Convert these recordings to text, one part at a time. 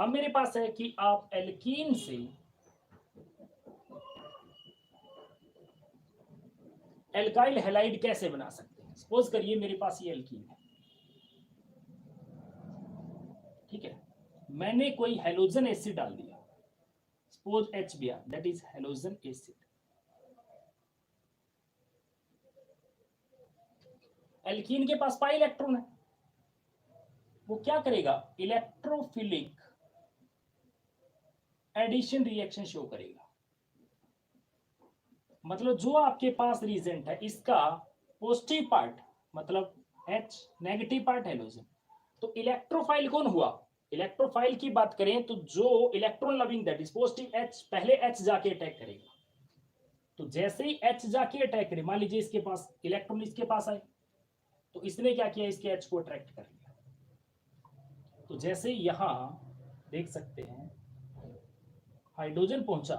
अब मेरे पास है कि आप एल्कीन से एल्काइल हैलाइड कैसे बना सकते हैं। सपोज करिए मेरे पास ये एल्कीन है, ठीक है, मैंने कोई हेलोजन एसिड डाल दिया, suppose HBr, that is halogen acid. Alkene के पास पाई इलेक्ट्रॉन है, वो क्या करेगा, इलेक्ट्रोफिलिक एडिशन रिएक्शन शो करेगा। मतलब जो आपके पास रिएजेंट है इसका पॉजिटिव पार्ट मतलब H, नेगेटिव पार्ट हेलोजन, तो इलेक्ट्रोफाइल कौन हुआ, इलेक्ट्रोफाइल की बात करें तो जो electron loving that is positive H, पहले H जाके अटैक करेगा। तो जैसे ही H जाके अटैक करे, मान लीजिए इसके पास इलेक्ट्रॉन इसके पास आए, तो इसने क्या किया, इसके H को अट्रैक्ट कर लिया। तो जैसे यहां देख सकते हैं हाइड्रोजन पहुंचा,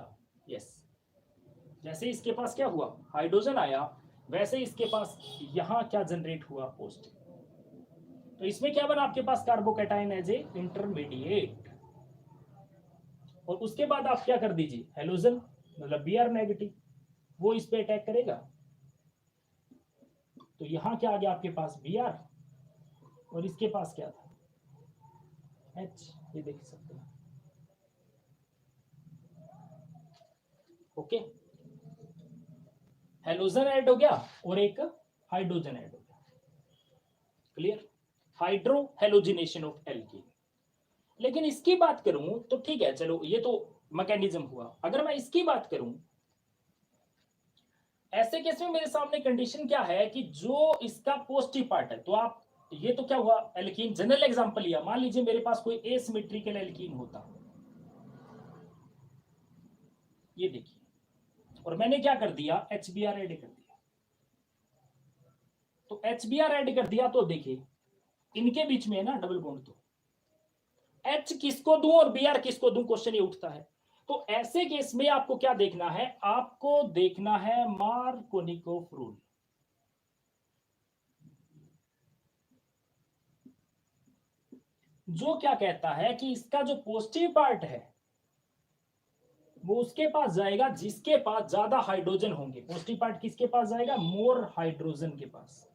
यस, जैसे इसके पास क्या हुआ, हाइड्रोजन आया, वैसे इसके पास यहां क्या जनरेट हुआ, पॉजिटिव। तो इसमें क्या बना आपके पास, कार्बोकैटायन एज ए इंटरमीडिएट। और उसके बाद आप क्या कर दीजिए, हेलोजन मतलब Br नेगेटिव, वो इस पे अटैक करेगा। तो यहां क्या आ गया आपके पास Br, और इसके पास क्या था, H, ये देख सकते हैं। ओके, हेलोजन ऐड हो गया और एक हाइड्रोजन ऐड हो गया, clear, hydro halogenation of alkene. लेकिन इसकी बात करूं तो ठीक है, चलो ये तो मैकेनिज्म हुआ। अगर मैं इसकी बात करूं, ऐसे केस में मेरे सामने कंडीशन क्या है कि जो इसका पॉजिटिव पार्ट है, तो आप ये तो क्या हुआ, एल्कीन जनरल एग्जांपल लिया, मान लीजिए मेरे पास कोई एसिमेट्रिकल एल्कीन होता, ये देखिए, और मैंने क्या कर दिया, HBr ऐड कर दिया। तो HBr ऐड कर दिया तो देखिए इनके बीच में है ना डबल बॉन्ड, तो H किसको दूं और Br किसको दूं, क्वेश्चन ये उठता है। तो ऐसे केस में आपको क्या देखना है, आपको देखना है मार्कोनिकोव रूल। जो क्या कहता है कि इसका जो पॉजिटिव पार्ट है वो उसके पास जाएगा जिसके पास ज्यादा हाइड्रोजन होंगे। पॉजिटिव पार्ट किसके पास जाएगा, मोर हाइड्रोजन के पास।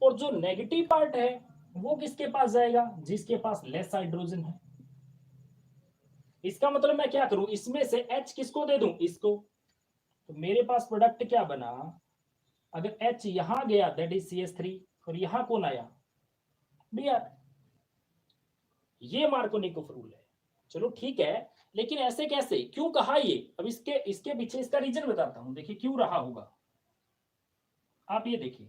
और जो नेगेटिव पार्ट है वो किसके पास जाएगा, जिसके पास लेस हाइड्रोजन है। इसका मतलब मैं क्या करूं, इसमें से H किसको दे दूं, इसको। तो मेरे पास प्रोडक्ट क्या बना, अगर H यहां गया दैट इज CH3, और यहां कौन आया, Br। ये मार्कोनिकोव रूल है। चलो ठीक है, लेकिन ऐसे कैसे, क्यों कहा ये, अब इसके इसके पीछे इसका रीजन बताता हूं, देखिए क्यों रहा होगा। आप ये देखिए,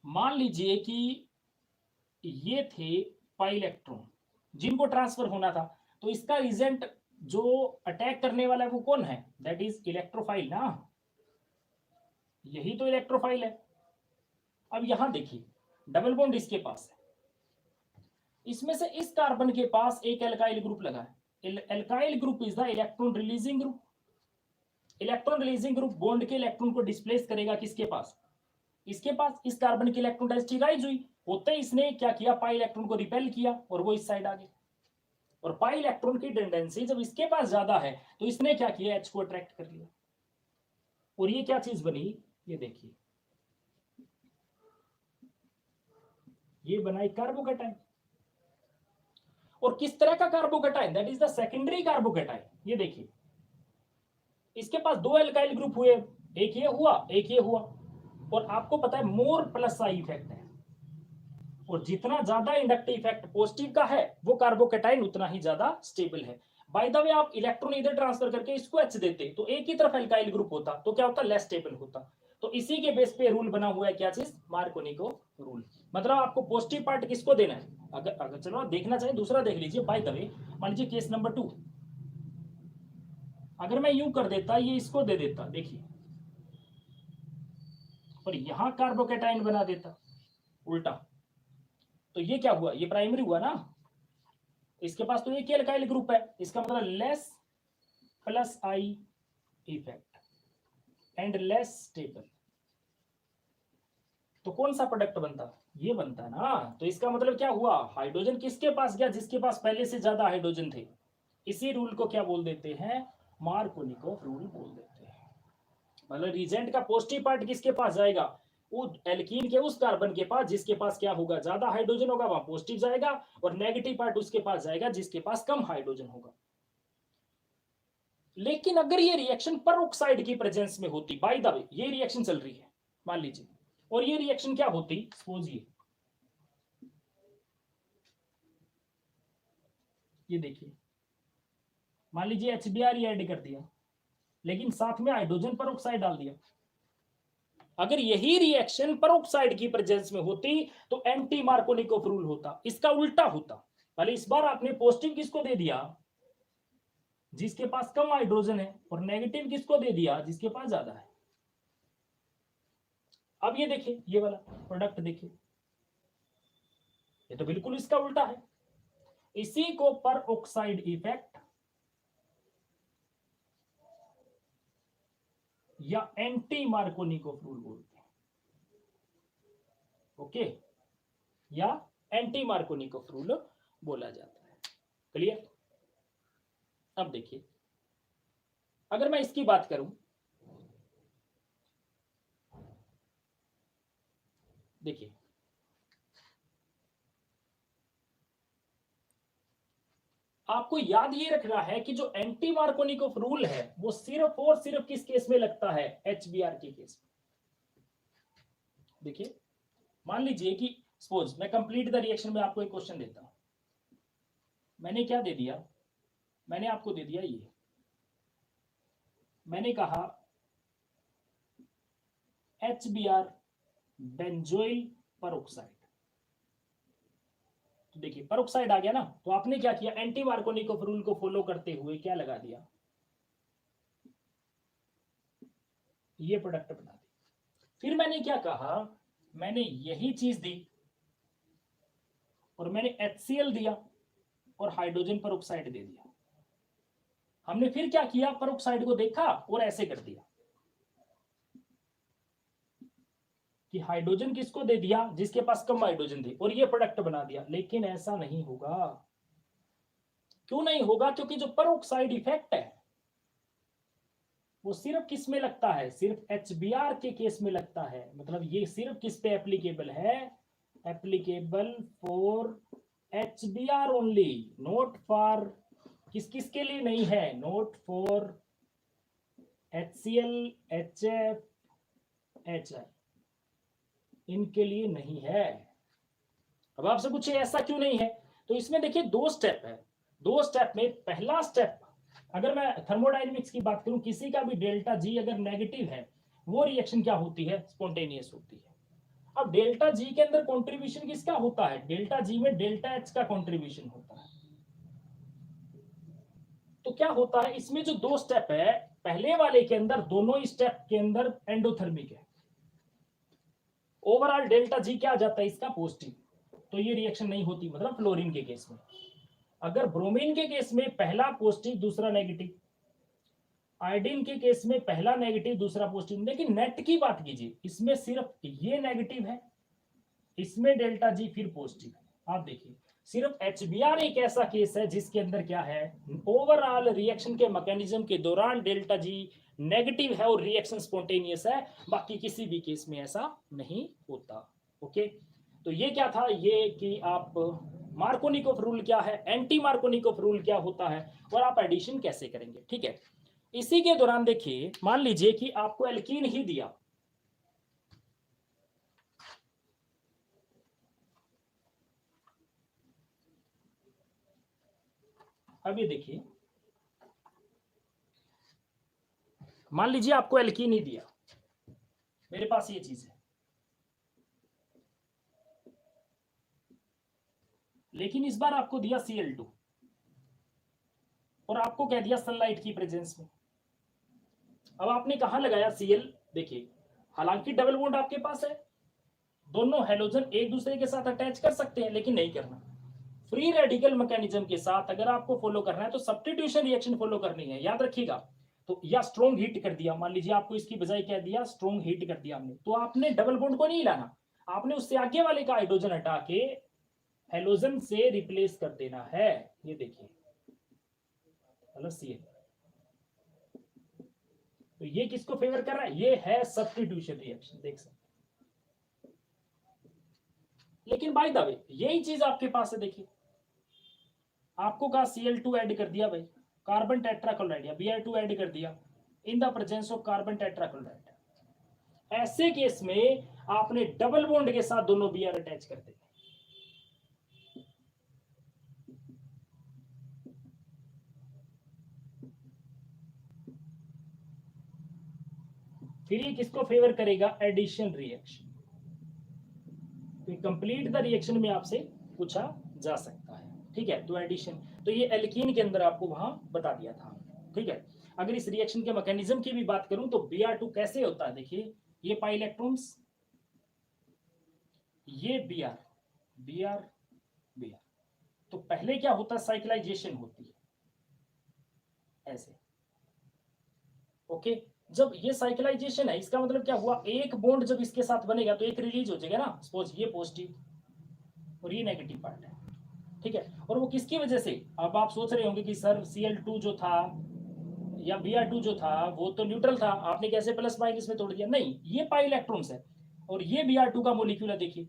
मान लीजिए कि ये थे पाई इलेक्ट्रॉन जिनको ट्रांसफर होना था, तो इसका रिजल्ट जो अटैक करने वाला है वो कौन है, दैट इज इलेक्ट्रोफाइल ना, यही तो इलेक्ट्रोफाइल है। अब यहां देखिए डबल बॉन्ड इसके पास है, इसमें से इस कार्बन के पास एक एल्काइल ग्रुप लगा है। Alkyl group is the electron releasing group. Electron releasing group bond के इलेक्ट्रॉन को डिस्प्लेस करेगा किसके पास, इसके पास। इस कार्बन की इलेक्ट्रॉन डेंसिटी राइज हुई, होते ही इसने क्या किया, पाई इलेक्ट्रॉन को रिपेल किया और वो इस साइड आ गए। और पाई इलेक्ट्रॉन की टेंडेंसी जब इसके पास ज्यादा है तो इसने क्या किया, H को अट्रैक्ट कर लिया। और ये क्या चीज बनी, ये देखिए, ये बनाई कार्बोकैटायन। और किस तरह का carbocation, that is the secondary carbocation. ये देखिए इसके पास दो एल्काइल ग्रुप हुए, एक ये हुआ एक ये हुआ, और आपको पता है मोर प्लस आई इफेक्ट है, और जितना ज्यादा इंडक्टिव इफेक्ट पॉजिटिव का है वो कार्बोकैटायन उतना ही ज्यादा स्टेबल है। बाय द वे आप इलेक्ट्रॉन इधर ट्रांसफर करके इसको H देते तो एक ही तरफ एल्काइल ग्रुप होता, तो क्या होता, लेस स्टेबल होता। तो इसी के बेस पे रूल बना हुआ है, क्या चीज, मार्कोनिकोव रूल। मतलब आपको पॉजिटिव पार्ट किसको देना है, अगर चलो आप देखना चाहें दूसरा देख लीजिए। बाय द वे मान लीजिए केस नंबर 2, अगर मैं यूं कर देता, ये इसको दे देता, देखिए, और यहां कार्बोकैटायन बना देता उल्टा, तो ये क्या हुआ, ये प्राइमरी हुआ ना, इसके पास तो एक ही एल्काइल ग्रुप है, इसका मतलब less plus I effect and less stable. तो कौन सा प्रोडक्ट बनता, ये बनता है ना, तो इसका मतलब क्या हुआ, हाइड्रोजन किसके पास गया, जिसके पास पहले से ज्यादा हाइड्रोजन थे। इसी रूल को क्या बोल देते हैं, मार्कोनिकोव रूल बोल देते हैं। मतलब रिजेंट का पॉजिटिव पार्ट किसके पास जाएगा, वो एल्कीन के उस कार्बन के पास जिसके पास क्या होगा, ज्यादा हाइड्रोजन होगा, वहां पॉजिटिव जाएगा, और नेगेटिव पार्ट उसके पास जाएगा जिसके पास कम हाइड्रोजन होगा। लेकिन अगर ये रिएक्शन पर ऑक्साइड की प्रेजेंस में होती, बाय द वे ये रिएक्शन चल रही है मान लीजिए, और ये रिएक्शन क्या होती, सपोज ये देखिए, मान लीजिए HBr ऐड कर दिया, लेकिन साथ में हाइड्रोजन पर ऑक्साइड डाल दिया। अगर यही रिएक्शन पर ऑक्साइड की प्रेजेंस में होती तो एंटी मार्कोनिकोव रूल होता, इसका उल्टा होता। पहले इस बार आपने पॉजिटिव किसको दे दिया, जिसके पास कम हाइड्रोजन है, और नेगेटिव किसको दे दिया, जिसके पास ज्यादा है। अब ये देखिए, ये वाला प्रोडक्ट देखिए, ये तो बिल्कुल इसका उल्टा है। इसी को पर ऑक्साइड इफेक्ट या एंटी मार्कोनिकोव रूल बोलते हैं। ओके, या एंटी मार्कोनिकोव रूल बोला जाता है। क्लियर। अब देखिए, अगर मैं इसकी बात करूं, देखिए आपको याद ये रखना है कि जो एंटी मार्कोनिकोव रूल है वो सिर्फ और सिर्फ किस केस में लगता है, HBr के केस में। देखिए, मान लीजिए कि सपोज मैं कंप्लीट द रिएक्शन में आपको एक क्वेश्चन देता हूं, मैंने क्या दे दिया, मैंने आपको दे दिया ये, मैंने कहा HBr बेंजोइल परऑक्साइड। तो देखिए परऑक्साइड आ गया ना, तो आपने क्या किया, एंटी मार्कोनिकोव रूल को फॉलो करते हुए क्या लगा दिया, ये प्रोडक्ट बना दी। फिर मैंने क्या कहा, मैंने यही चीज दी और मैंने HCl दिया और हाइड्रोजन परऑक्साइड दे दिया। हमने फिर क्या किया, परऑक्साइड को देखा और ऐसे कर दिया कि हाइड्रोजन किसको दे दिया, जिसके पास कम हाइड्रोजन थे, और ये प्रोडक्ट बना दिया। लेकिन ऐसा नहीं होगा। क्यों नहीं होगा, क्योंकि जो परऑक्साइड इफेक्ट है वो सिर्फ किस में लगता है, सिर्फ HBr के केस में लगता है। मतलब ये सिर्फ किस पे एप्लीकेबल है, applicable for HBr only, note for किस किस के लिए नहीं है, note for HCl, HF, HI, इनके लिए नहीं है। अब आपसे पूछे ऐसा क्यों नहीं है, तो इसमें देखिए दो स्टेप है। दो स्टेप में पहला स्टेप, अगर मैं थर्मोडायनेमिक्स की बात करूं, किसी का भी डेल्टा जी अगर नेगेटिव है, वो रिएक्शन क्या होती है, स्पॉन्टेनियस होती है। अब डेल्टा जी के अंदर कंट्रीब्यूशन किसका होता है, डेल्टा जी में डेल्टा एच का कंट्रीब्यूशन होता है। तो क्या होता है, इसमें जो दो स्टेप है, पहले वाले के अंदर दोनों ही स्टेप के अंदर एंडोथर्मिक है, ओवरऑल डेल्टा जी क्या आ जाता है इसका, पॉजिटिव। तो ये रिएक्शन नहीं होती, मतलब फ्लोरीन के केस में। अगर ब्रोमीन के केस में पहला पॉजिटिव दूसरा नेगेटिव, आयोडीन के केस में पहला नेगेटिव दूसरा पॉजिटिव। लेकिन नेट की बात कीजिए, इसमें सिर्फ ये नेगेटिव है, इसमें डेल्टा जी फिर पॉजिटिव है। आप देखिए, सिर्फ HBr एक ऐसा केस है जिसके अंदर क्या है, ओवरऑल रिएक्शन के मैकेनिज्म के दौरान डेल्टा जी नेगेटिव है और रिएक्शन स्पॉन्टेनियस है। बाकी किसी भी केस में ऐसा नहीं होता। ओके, तो ये क्या था, ये कि आप मार्कोनिकोव रूल क्या है, एंटी मार्कोनिकोव रूल क्या होता है, और आप एडिशन कैसे करेंगे। ठीक है, इसी के दौरान देखिए, मान लीजिए कि आपको एल्कीन ही दिया, अब ये देखिए, मान लीजिए आपको एल्कीन ही दिया, मेरे पास ये चीज है, लेकिन इस बार आपको दिया Cl2 और आपको कह दिया सनलाइट की प्रेजेंस में। अब आपने कहां लगाया Cl, देखिए हालांकि डबल बॉन्ड आपके पास है, दोनों हेलोजन एक दूसरे के साथ अटैच कर सकते हैं, लेकिन नहीं करना। फ्री रेडिकल मैकेनिज्म के साथ अगर आपको फॉलो करना है तो सब्स्टिट्यूशन रिएक्शन फॉलो करनी है, याद रखिएगा। तो या स्ट्रॉन्ग हीट कर दिया, मान लीजिए आपको इसकी बजाय क्या दिया, स्ट्रॉन्ग हीट कर दिया हमने, तो आपने डबल बॉन्ड को नहीं लाना, आपने उससे आगे वाले का हाइड्रोजन हटा के हेलोजन से रिप्लेस कर देना है। ये देखिए Cl। तो ये किसको फेवर कर रहा है? ये है सब्स्टिट्यूशन रिएक्शन, देख सकते। लेकिन बाय द वे यही चीज आपके पास है, देखिए आपको कहा Cl2 ऐड कर दिया भाई, कार्बन टेट्राक्लोराइड या Br2 ऐड कर दिया इन the presence of carbon tetrachloride. ऐसे केस में आपने डबल बॉन्ड के साथ दोनों Br अटैच कर देंगे। फिर ये किसको फेवर करेगा? Addition reaction. तो कंप्लीट द रिएक्शन में आपसे पूछा जा सकता है, ठीक है। तो एडिशन, तो ये एल्कीन के अंदर आपको वहां बता दिया था, ठीक है। अगर इस रिएक्शन के मैकेनिज्म की भी बात करूं तो Br2 कैसे होता है, देखिए ये पाई इलेक्ट्रॉन्स, ये Br Br Br, तो पहले क्या होता है? साइक्लाइजेशन होती है ऐसे, ओके। जब ये साइक्लाइजेशन है, इसका मतलब क्या हुआ? एक बॉन्ड जब इसके साथ बनेगा तो एक रिलीज हो जाएगा ना, सपोज ये पॉजिटिव और ये नेगेटिव पार्ट है, ठीक है। और वो किसकी वजह से? अब आप सोच रहे होंगे कि सर Cl2 जो था या Br2 जो था वो तो न्यूट्रल था, आपने कैसे प्लस माइनस में तोड़ दिया? नहीं, ये पाई इलेक्ट्रॉन्स है और ये Br2 का मोलिक्यूल है, देखिए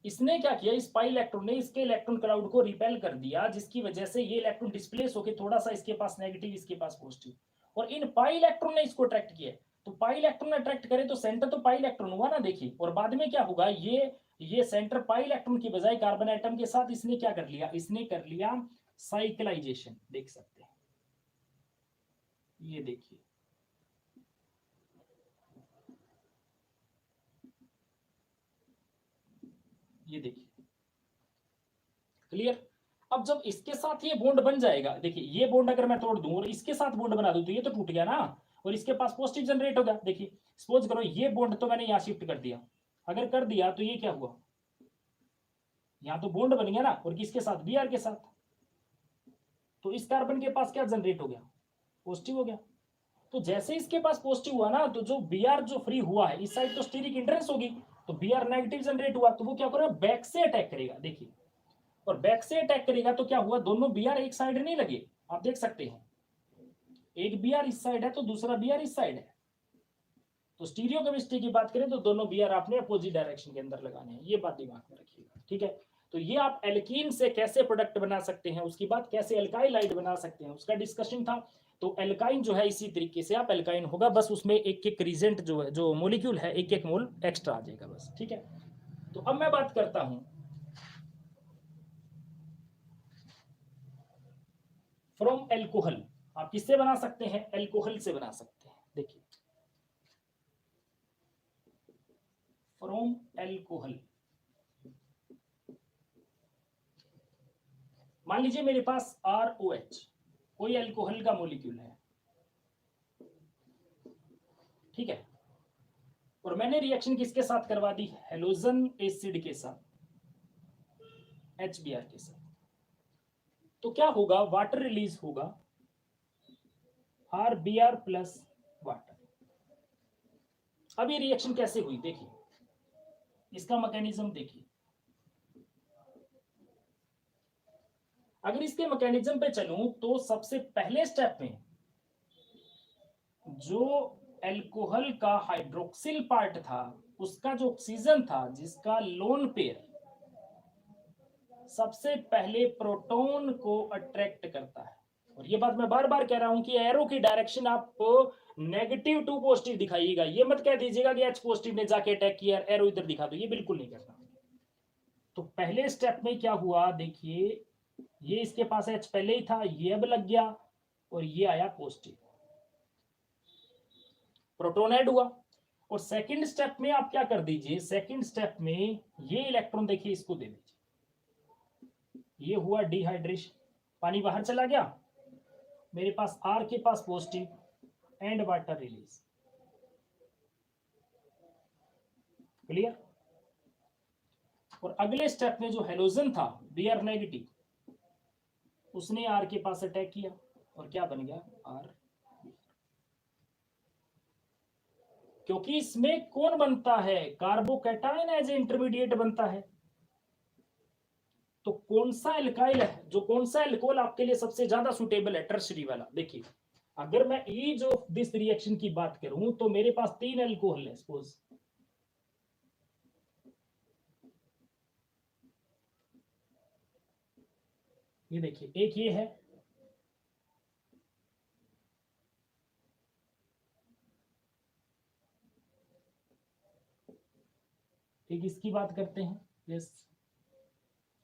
इसने क्या किया? इस पाई इलेक्ट्रॉन ने इसके इलेक्ट्रॉन क्लाउड को रिपेल कर दिया, जिसकी वजह से ये इलेक्ट्रॉन डिस्प्लेस होकर थोड़ा सा इसके पास नेगेटिव, इसके पास पॉजिटिव, और इन पाई इलेक्ट्रॉन ने इसको अट्रैक्ट किया। तो पाई इलेक्ट्रॉन अट्रैक्ट करे तो सेंटर तो पाई इलेक्ट्रॉन हुआ ना, देखिए। और बाद में क्या होगा? ये सेंटर पाई इलेक्ट्रॉन की बजाय कार्बन एटम के साथ इसने क्या कर लिया? इसने कर लिया साइक्लाइजेशन, देख सकते हैं। ये देखिए, ये देखिए, क्लियर। अब जब इसके साथ ये बॉन्ड बन जाएगा, देखिए ये बॉन्ड अगर मैं तोड़ दूं और इसके साथ बॉन्ड बना दूं तो ये तो टूट गया ना, और इसके पास पॉजिटिव जनरेट होगा। देखिए सपोज करो ये बॉन्ड तो मैंने यहां शिफ्ट कर दिया, अगर कर दिया तो ये क्या हुआ? यहां तो बॉन्ड बन गया ना, और किसके साथ? Br के साथ। तो इस कार्बन के पास क्या जनरेट हो गया? पॉजिटिव हो गया। तो जैसे इसके पास पॉजिटिव हुआ ना, तो जो Br जो फ्री हुआ है इस साइड तो स्टीरिक इंट्रेंस होगी, तो Br नेगेटिव जनरेट हुआ, तो वो क्या करेगा? बैक से अटैक करेगा, देखिए। और बैक से अटैक करेगा तो क्या हुआ? दोनों Br एक साइड नहीं लगे, आप देख सकते हैं। एक Br इस साइड है तो दूसरा Br इस साइड है। तो स्टीरियो केमिस्ट्री की बात करें तो दोनों Br आपने अपोजिट डायरेक्शन के अंदर लगाने हैं, ये बात दिमाग में रखिएगा, ठीक है। तो ये आप एल्कीन से कैसे प्रोडक्ट बना सकते हैं, उसकी बात कैसे एल्काइलाइड बना सकते हैं उसका डिस्कशन था। तो एल्काइन जो है इसी तरीके से आप एल्काइन होगा, बस उसमें एक एक रीजेंट जो है, जो मोलिक्यूल है, एक एक मोल एक्स्ट्रा आ जाएगा बस, ठीक है। तो अब मैं बात करता हूं फ्रॉम एल्कोहल। आप किससे बना सकते हैं? एल्कोहल से बना सकते हैं, देखिए फ्रॉम एल्कोहल। मान लीजिए मेरे पास ROH कोई एल्कोहल का मोलिक्यूल है, ठीक है, और मैंने रिएक्शन किसके साथ करवा दी? हेलोजन एसिड के साथ, HBr के साथ। तो क्या होगा? वाटर रिलीज होगा, RBr प्लस वाटर। अब ये रिएक्शन कैसे हुई, देखिए इसका मैकेनिज्म देखिए। अगर इसके मैकेनिज्म पे चलूं तो सबसे पहले स्टेप में जो एल्कोहल का हाइड्रोक्सिल पार्ट था, उसका जो ऑक्सीजन था जिसका लोन पेयर सबसे पहले प्रोटॉन को अट्रैक्ट करता है। और ये बात मैं बार बार कह रहा हूं कि एरो की डायरेक्शन आप नेगेटिव टू पॉजिटिव दिखाइएगा, ये मत कह दीजिएगा कि H पॉजिटिव ने जाके अटैक किया, एरो इधर दिखा दो, ये बिल्कुल नहीं करना। तो पहले स्टेप में क्या हुआ? देखिए ये इसके पास H पहले ही था, ये अब लग गया और ये आया पॉजिटिव, प्रोटॉन ऐड हुआ। और सेकंड स्टेप में आप क्या कर दीजिए? सेकंड स्टेप में ये इलेक्ट्रॉन देखिए इसको दे दीजिए, ये हुआ डिहाइड्रेशन, पानी बाहर चला गया, मेरे पास R के पास positive and water release, clear. और अगले स्टेप में जो हेलोजन था Br नेगेटिव, उसने R के पास अटैक किया और क्या बन गया? R। क्योंकि इसमें कौन बनता है, कार्बोकैटायन एज इंटरमीडिएट बनता है। तो कौन सा एल्काइल है, जो कौन सा एल्कोहल आपके लिए सबसे ज्यादा सुटेबल है, टर्शरी वाला। देखिए अगर मैं ईज ऑफ दिस रिएक्शन की बात करूं तो मेरे पास 3 एल्कोहल है सपोज, ये देखिए एक ये है, एक इसकी बात करते हैं। यस,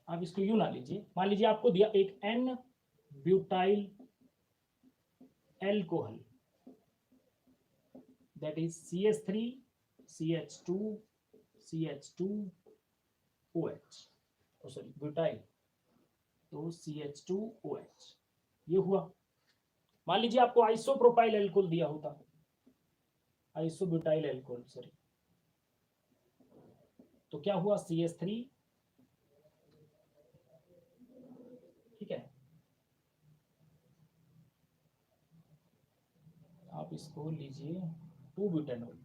आप इसको यूं ना लीजिए, मान लीजिए आपको दिया एक N butyl alcohol that is CH3 CH2 CH2 OH, sorry butyl, तो CH2 OH ये हुआ। मान लीजिए आपको आइसोप्रोपाइल एल्कोहल दिया होता, आइसोब्यूटाइल एल्कोहल सॉरी, तो क्या हुआ CH3, ठीक है, आप इसको लीजिए 2 ब्यूटेनॉल,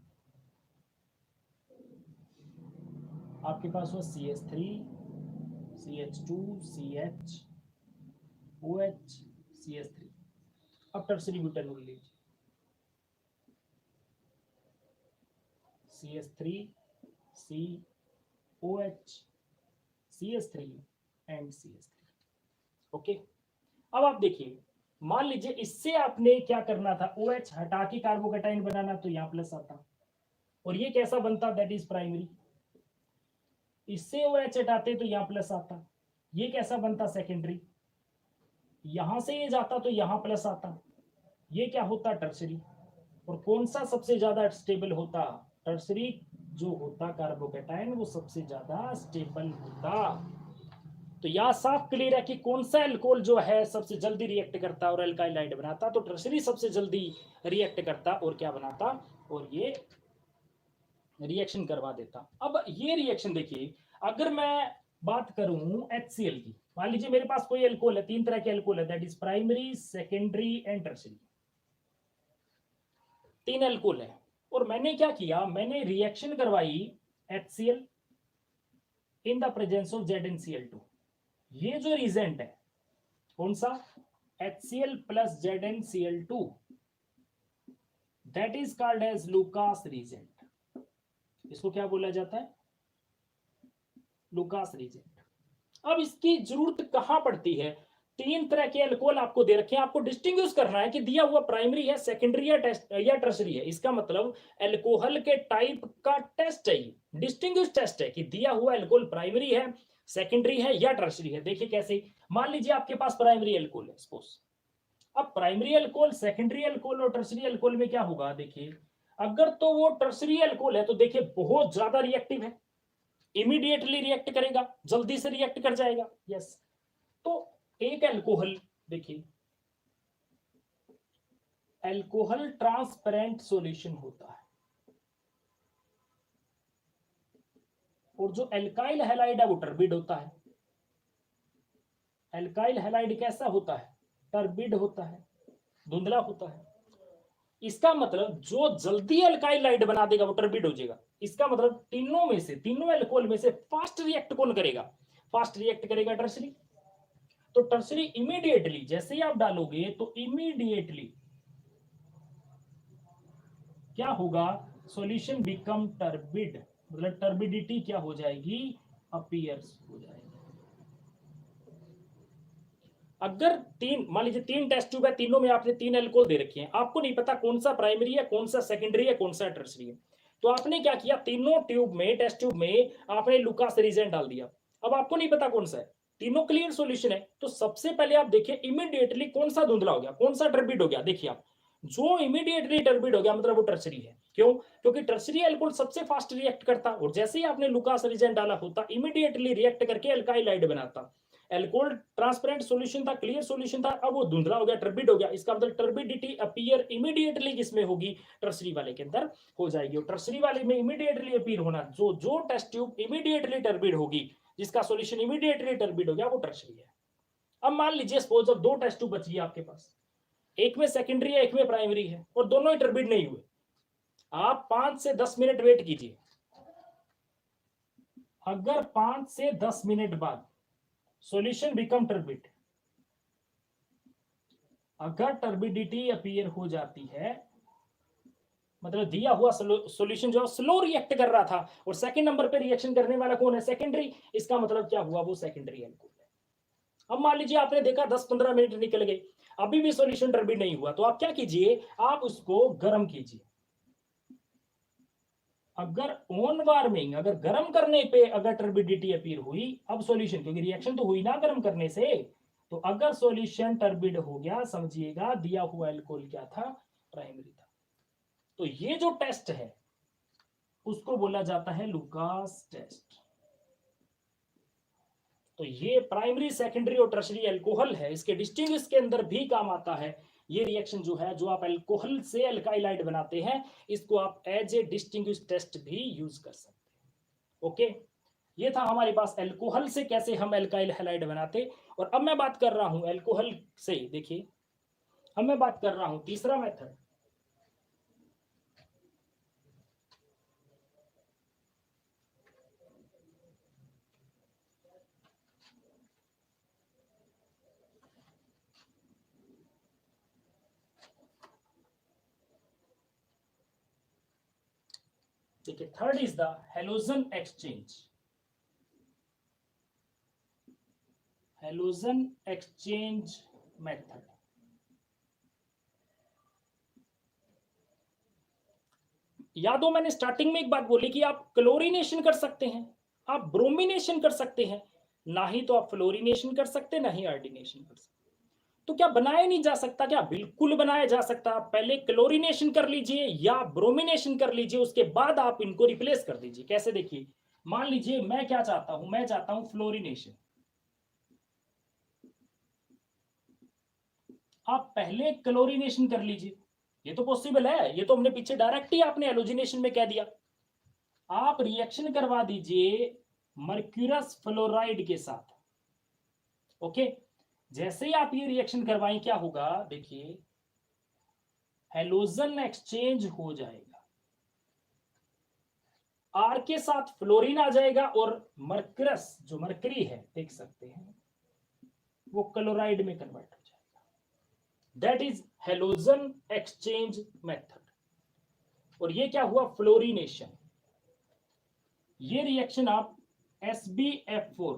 आपके पास हुआ CH3 CH2 CH OH CH3। अब टर्सरी ब्यूटेनॉल लीजिए, CH3 C OH CH3 and CH3। Okay, अब आप देखिए, मान लीजिए इससे आपने क्या करना था, OH हटा के कार्बोकैटायन बनाना, तो यहां प्लस आता, और ये कैसा बनता, दैट इज प्राइमरी। इससे OH हटाते तो यहां प्लस आता, ये कैसा बनता, सेकेंडरी। यहां से ये जाता तो यहां प्लस आता, ये क्या होता, टर्सरी। और कौन सा सबसे ज्यादा स्टेबल होता, टर्सरी जो होता कार्बोकैटायन वो सबसे ज्यादा स्टेबल होता। तो यह साफ क्लियर है कि कौन सा एल्कोहल जो है सबसे जल्दी रिएक्ट करता और एल्काइल हाइड बनाता, तो टर्सरी सबसे जल्दी रिएक्ट करता और क्या बनाता, और ये रिएक्शन करवा देता। अब ये रिएक्शन देखिए, अगर मैं बात करूं HCl की, मान लीजिए मेरे पास कोई एल्कोहल है, 3 तरह के एल्कोहल है, that is primary secondary and tertiary, 3 alcohol है, और मैंने क्या किया, मैंने रिएक्शन करवाई HCl in the presence of ZnCl2। ये जो रिजेंट है कौन सा, HCl plus ZnCl2, that is called as Lucas reagent. इसको क्या बोला जाता है, लुकास रिजेंट। अब इसकी जरूरत कहां पड़ती है, 3 तरह के अल्कोहल आपको दे रखे हैं, आपको डिस्टिंग्विश करना है कि दिया हुआ प्राइमरी है, सेकेंडरी या टर्सरी है। इसका मतलब अल्कोहल के टाइप का टेस्ट है, डिस्टिंग्विश टेस्ट है कि दिया हुआ अल्कोहल प्राइमरी है, सेकेंडरी है या टर्सरी है। देखिए कैसे, मान लीजिए आपके पास प्राइमरी अल्कोहल है सपोज, अब प्राइमरी अल्कोहल, सेकेंडरी अल्कोहल और टर्सरी अल्कोहल में क्या होगा, देखिए अगर तो वो टर्सरी अल्कोहल है तो देखिए बहुत ज्यादा रिएक्टिव है, इमीडिएटली रिएक्ट करेगा, जल्दी से रिएक्ट कर जाएगा। यस, तो एक अल्कोहल देखिए, अल्कोहल ट्रांसपेरेंट सॉल्यूशन होता है, और जो एल्काइल हैलाइड है वो टर्बिड होता है। एल्काइल हैलाइड कैसा होता है, टर्बिड होता है, धुंधला होता है। इसका मतलब जो जल्दी एल्काइल हाइड बना देगा वो टर्बिड हो जाएगा। इसका मतलब तीनों में से, तीनों एल्कोहल में से फास्ट रिएक्ट कौन करेगा, फास्ट रिएक्ट करेगा टर्सरी। तो टर्सरी इमीडिएटली जैसे ही आप डालोगे तो इमीडिएटली क्या होगा, सॉल्यूशन बिकम टर्बिड, मतलब टर्बिडिटी क्या हो जाएगी, अपीयर्स हो जाएगी। अगर मान लीजिए 3 टेस्ट ट्यूब है, तीनों में आपने 3 एल्कोहल दे रखे हैं, आपको नहीं पता कौन सा प्राइमरी है, कौन सा सेकेंडरी है, कौन सा टर्सरी है, तो आपने क्या किया, तीनों ट्यूब में, टेस्ट ट्यूब में आपने लुकास रिजेंट डाल दिया। अब आपको नहीं पता कौन सा है, तीनों क्लियर सॉल्यूशन है, तो सबसे पहले आप देखिए इमीडिएटली कौन सा धुंधला हो गया, कौन सा टर्बिड हो गया। देखिए आप, जो इमीडिएटली टर्बिड हो गया मतलब वो टर्सरी है। क्यों, क्योंकि टर्सरी अल्कोहल सबसे फास्ट रिएक्ट करता, और जैसे ही आपने लुकास रिजेंट डाला होता इमीडिएटली रिएक्ट करके एल्काइल हाइड बनाता। एल्कोहल ट्रांसपेरेंट सॉल्यूशन था, क्लियर सॉल्यूशन था, अब वो धुंधला हो गया, टर्बिड हो गया। इसका मतलब टर्बिडिटी अपीयर इमीडिएटली किसमें होगी, टर्सरी वाले के अंदर हो जाएगी। और टर्सरी वाले में इमीडिएटली अपीयर होना, जो टेस्ट ट्यूब इमीडिएटली टर्बिड होगी, जिसका सॉल्यूशन इमीडिएटली टर्बिड हो गया, वो टर्सरी है। अब मान लीजिए सपोज अब 2 टेस्ट ट्यूब बच गई आपके पास, एक में सेकेंडरी है, एक में प्राइमरी है, और दोनों ही टर्बिड नहीं हुए, आप 5 से 10 मिनट वेट कीजिए। अगर 5 से 10 मिनट बाद सॉल्यूशन बिकम टर्बिड, अगर टर्बिडिटी अपीयर हो जाती है, मतलब दिया हुआ सॉल्यूशन जो स्लो रिएक्ट कर रहा था और सेकंड नंबर पे रिएक्शन करने वाला कौन है, सेकेंडरी, इसका मतलब क्या हुआ, वो सेकेंडरी एल्कोहल है। अब मान लीजिए आपने देखा 10-15 मिनट निकल गए, अभी भी सॉल्यूशन टर्बिड नहीं हुआ, तो आप क्या कीजिए, आप उसको गर्म कीजिए। अगर ऑन वार्मिंग, अगर गर्म करने पे अगर टर्बिडिटी अपीयर हुई, अब सॉल्यूशन, क्योंकि रिएक्शन तो हुई ना गर्म करने से, तो अगर सॉल्यूशन टर्बिड हो गया, समझिएगा दिया हुआ अल्कोहल क्या था, प्राइमरी था। तो ये जो टेस्ट है उसको बोला जाता है लुकास टेस्ट। तो ये प्राइमरी, सेकेंडरी और टर्शरी अल्कोहल है, इसके डिस्टिंग्विश के अंदर भी काम आता है। ये रिएक्शन जो है, जो आप अल्कोहल से अल्काइलाइड बनाते हैं, इसको आप एज ए डिस्टिंग्विश टेस्ट भी यूज कर सकते हैं। ओके, ये था हमारे पास अल्कोहल से कैसे हम अल्काइल हैलाइड बनाते। और अब मैं बात कर रहा हूं अल्कोहल से, देखिए अब मैं बात कर रहा हूं तीसरा मेथड। देखिए third is the halogen exchange. Halogen exchange method. याद हो मैंने स्टार्टिंग में एक बात बोली कि आप क्लोरीनेशन कर सकते हैं, आप ब्रोमिनेशन कर सकते हैं, ना ही तो आप फ्लोरिनेशन कर सकते, ना ही आयोडीनेशन कर सकते। तो क्या बनाया नहीं जा सकता, क्या बिल्कुल बनाया जा सकता। आप पहले क्लोरीनेशन कर लीजिए या ब्रोमिनेशन कर लीजिए, उसके बाद आप इनको रिप्लेस कर दीजिए। कैसे, देखिए मान लीजिए मैं क्या चाहता हूं, मैं चाहता हूं फ्लोरिनेशन। आप पहले क्लोरीनेशन कर लीजिए, ये तो पॉसिबल है, ये तो हमने पीछे डायरेक्ट ही आपने एलोजिनेशन में कह दिया। आप रिएक्शन करवा दीजिए मर्क्यूरस फ्लोराइड के साथ। ओके, जैसे ही आप ये रिएक्शन करवाएं, क्या होगा, देखिए हेलोजन एक्सचेंज हो जाएगा, आर के साथ फ्लोरीन आ जाएगा और मर्करस जो मरकरी है, देख सकते हैं, वो क्लोराइड में कन्वर्ट हो जाएगा। That is halogen exchange method. और ये क्या हुआ, फ्लोरिनेशन। ये रिएक्शन आप SbF4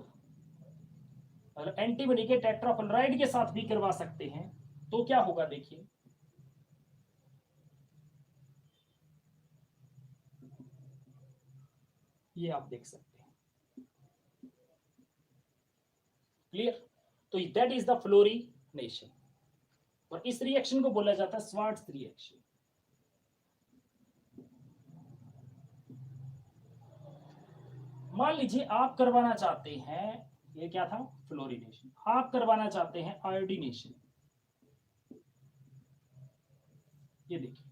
और एंटीमनी के टेट्राफ्लोराइड के साथ भी करवा सकते हैं। तो क्या होगा, देखिए ये आप देख सकते हैं, क्लियर। तो दैट इज द फ्लोरिनेशन, और इस रिएक्शन को बोला जाता है स्वार्ट्ज रिएक्शन। मान लीजिए आप करवाना चाहते हैं, ये क्या था, फ्लोरिनेशन, आप करवाना चाहते हैं आयोडीनेशन। ये देखिए,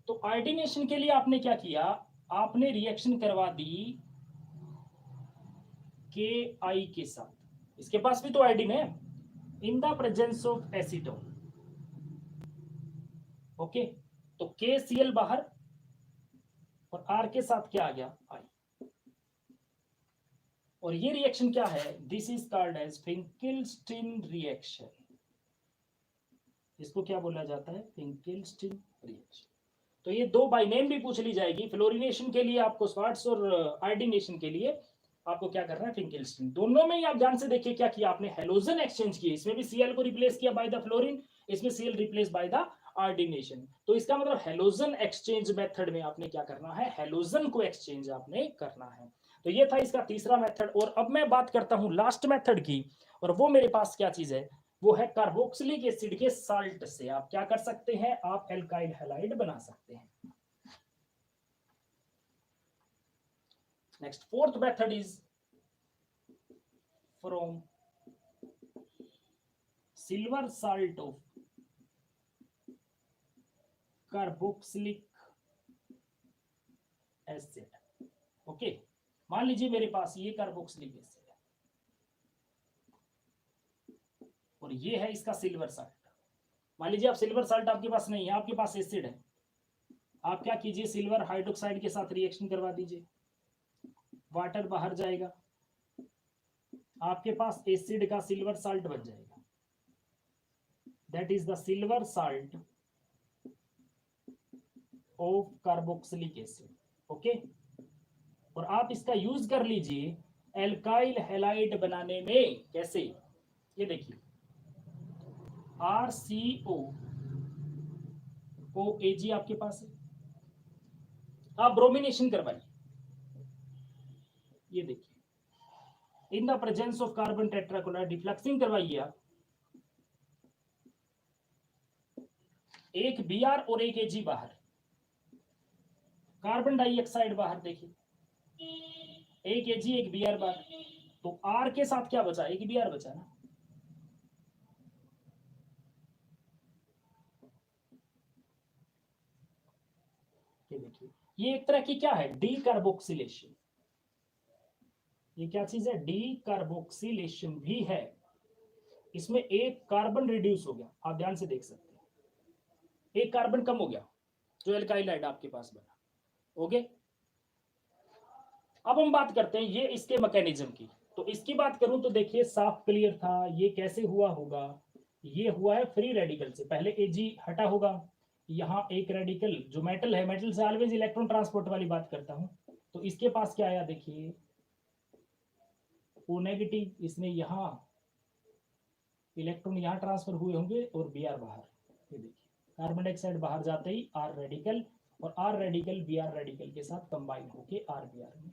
तो आयोडीनेशन के लिए आपने क्या किया, आपने रिएक्शन करवा दी KI के साथ, इसके पास भी तो आयोडीन है, इन the presence of acetone. Okay, तो KCl बाहर और R के साथ क्या आ गया, I। और ये रिएक्शन क्या है, this is called as Finkelstein reaction. इसको क्या बोला जाता है, फिंकेलस्टीन रिएक्शन। तो ये दो बाय नेम भी पूछ ली जाएगी, फ्लोरिनेशन के लिए आपको स्वार्ट्ज और आयोडीनेशन के लिए आपको क्या करना है, फिंकेलस्टीन। दोनों में ही आप ध्यान से देखिए क्या किया आपने, हेलोजन एक्सचेंज किया, इसमें भी Cl को रिप्लेस किया बाय द फ्लोरीन, इसमें Cl replace by the iodination. तो इसका मतलब हेलोजन एक्सचेंज मेथड में आपने क्या करना है, हेलोजन को एक्सचेंज आपने करना है। तो ये था इसका तीसरा मेथड। और अब मैं बात करता हूं लास्ट मेथड की, और वो मेरे पास क्या चीज है, वो है कार्बोक्सिलिक एसिड के साल्ट से आप क्या कर सकते हैं, आप एल्काइल हैलाइड बना सकते हैं। Next fourth method is from silver salt of carboxylic acid. Okay, मान लीजिए मेरे पास ये कार्बोक्सिलिक एसिड है और ये है इसका सिल्वर साल्ट। मान लीजिए आप सिल्वर साल्ट आपके पास नहीं है, आपके पास एसिड है, आप क्या कीजिए, सिल्वर हाइड्रोक्साइड के साथ रिएक्शन करवा दीजिए, वाटर बाहर जाएगा, आपके पास एसिड का सिल्वर साल्ट बन जाएगा, that is the silver salt of carboxylic acid. Okay, और आप इसका यूज कर लीजिए एल्काइल हैलाइड बनाने में। कैसे, ये देखिए RCO OAG आपके पास है, आप ब्रोमिनेशन करवाइए, ये देखिए in the presence of carbon tetrachloride refluxing करवाइए आप, एक Br और एक Ag बाहर, कार्बन डाइऑक्साइड बाहर, देखिए एक Ag एक Br बाहर, तो R के साथ क्या बचा, एक Br बचा ना। ये देखिए, ये एक तरह की क्या है, डीकार्बोक्सिलेशन। ये क्या चीज है, डीकार्बोक्सिलेशन भी है, इसमें एक कार्बन रिड्यूस हो गया, आप ध्यान से देख सकते हैं, एक कार्बन कम हो गया जो एल्काइल हाइड आपके पास बना। ओके, अब हम बात करते हैं ये इसके मैकेनिज्म की। तो इसकी बात करूं तो देखिए साफ क्लियर था, ये कैसे हुआ होगा, ये हुआ है फ्री रेडिकल से, पहले Ag हटा होगा, यहाँ एक रेडिकल जो मेटल है, मेटल से ऑलवेज इलेक्ट्रॉन ट्रांसपोर्ट वाली बात करता हूं, तो इसके पास क्या आया, देखिए O नेगेटिव, इसमें यहाँ इलेक्ट्रॉन यहाँ ट्रांसफर हुए होंगे और Br बाहर, ये देखिए कार्बन डाइऑक्साइड बाहर जाते ही R रेडिकल, और R रेडिकल Br रेडिकल के साथ कंबाइन होके RBr में